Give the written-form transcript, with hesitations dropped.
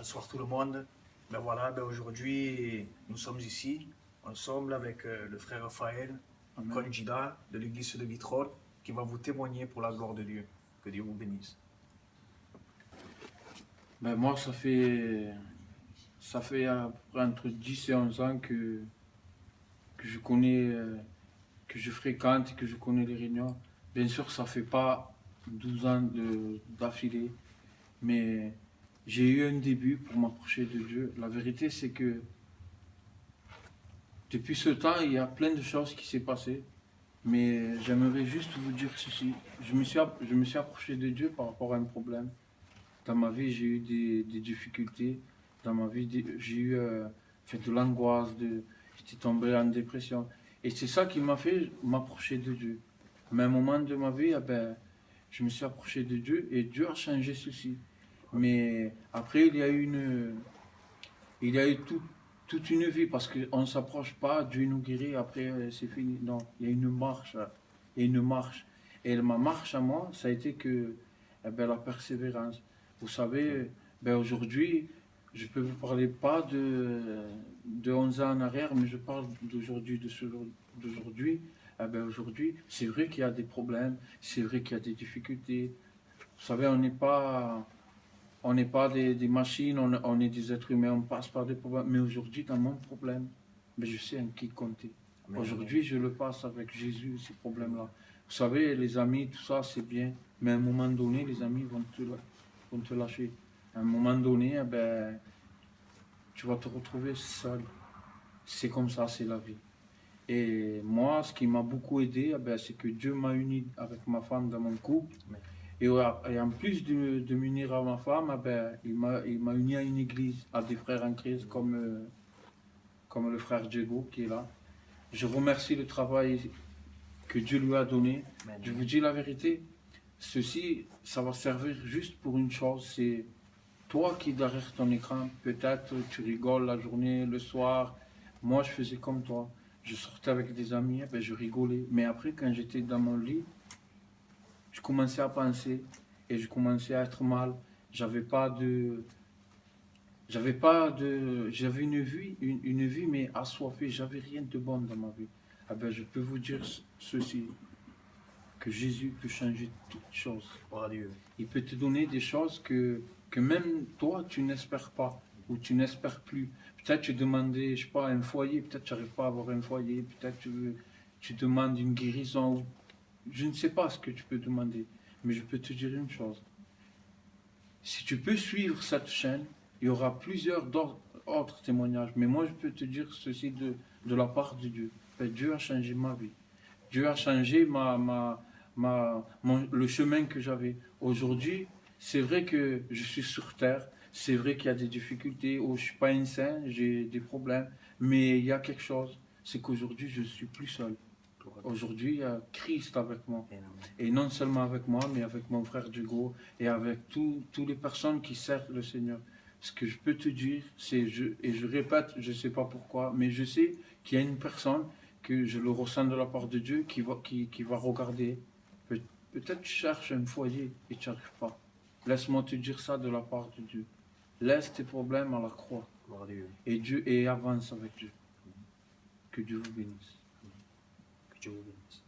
Bonsoir tout le monde. Ben voilà, ben aujourd'hui, nous sommes ici, ensemble avec le frère Raphaël, candidat de l'église de Vitrolles, qui va vous témoigner pour la gloire de Dieu. Que Dieu vous bénisse. Ben moi, ça fait à peu près entre 10 et 11 ans que je connais, que je fréquente et que je connais les réunions. Bien sûr, ça fait pas 12 ans d'affilée, mais j'ai eu un début pour m'approcher de Dieu. La vérité, c'est que depuis ce temps, il y a plein de choses qui s'est passées, mais j'aimerais juste vous dire ceci. Je me suis approché de Dieu par rapport à un problème. Dans ma vie, j'ai eu des difficultés. Dans ma vie, j'ai eu de l'angoisse, j'étais tombé en dépression. Et c'est ça qui m'a fait m'approcher de Dieu. Mais à un moment de ma vie, je me suis approché de Dieu et Dieu a changé ceci. Mais après, il y a eu toute une vie parce qu'on ne s'approche pas, Dieu nous guérit, après c'est fini. Non, il y a une marche. Il y a une marche. Et ma marche à moi, ça a été la persévérance. Vous savez, aujourd'hui, je peux vous parler pas de 11 ans en arrière, mais je parle d'aujourd'hui, d'aujourd'hui. Aujourd'hui, c'est vrai qu'il y a des problèmes, c'est vrai qu'il y a des difficultés. Vous savez, on n'est pas des machines, on est des êtres humains, on passe par des problèmes. Mais aujourd'hui, dans mon problème, mais je sais en qui compter. Aujourd'hui, je le passe avec Jésus, ces problèmes-là. Vous savez, les amis, tout ça, c'est bien. Mais à un moment donné, les amis vont te lâcher. À un moment donné, tu vas te retrouver seul. C'est comme ça, c'est la vie. Et moi, ce qui m'a beaucoup aidé, c'est que Dieu m'a uni avec ma femme dans mon couple. Et en plus de m'unir à ma femme, il m'a uni à une église, à des frères en Christ comme le frère Diego qui est là. Je remercie le travail que Dieu lui a donné. Je vous dis la vérité, ceci, ça va servir juste pour une chose, c'est toi qui es derrière ton écran, peut-être tu rigoles la journée, le soir. Moi, je faisais comme toi. Je sortais avec des amis, je rigolais. Mais après, quand j'étais dans mon lit, je commençais à penser et je commençais à être mal. J'avais pas de, j'avais une vie mais assoiffée. J'avais rien de bon dans ma vie. Je peux vous dire ceci, que Jésus peut changer toutes choses. Il peut te donner des choses que même toi tu n'espères pas ou tu n'espères plus. Peut-être tu demandais, je sais pas, un foyer, peut-être tu n'arrives pas à avoir un foyer, peut-être tu demandes une guérison. Je ne sais pas ce que tu peux demander, mais je peux te dire une chose. Si tu peux suivre cette chaîne, il y aura plusieurs autres témoignages. Mais moi, je peux te dire ceci de la part de Dieu. Dieu a changé ma vie. Dieu a changé le chemin que j'avais. Aujourd'hui, c'est vrai que je suis sur terre. C'est vrai qu'il y a des difficultés. Oh, je ne suis pas un saint, j'ai des problèmes. Mais il y a quelque chose. C'est qu'aujourd'hui, je ne suis plus seul. Aujourd'hui, il y a Christ avec moi. Et non seulement avec moi, mais avec mon frère Diego et avec toutes les personnes qui servent le Seigneur. Ce que je peux te dire, et je répète, je ne sais pas pourquoi, mais je sais qu'il y a une personne que je le ressens de la part de Dieu qui va regarder. Peut-être tu cherches un foyer et tu n'y arrives pas. Laisse-moi te dire ça de la part de Dieu. Laisse tes problèmes à la croix. Et avance avec Dieu. Que Dieu vous bénisse. Que Dieu vous bénisse.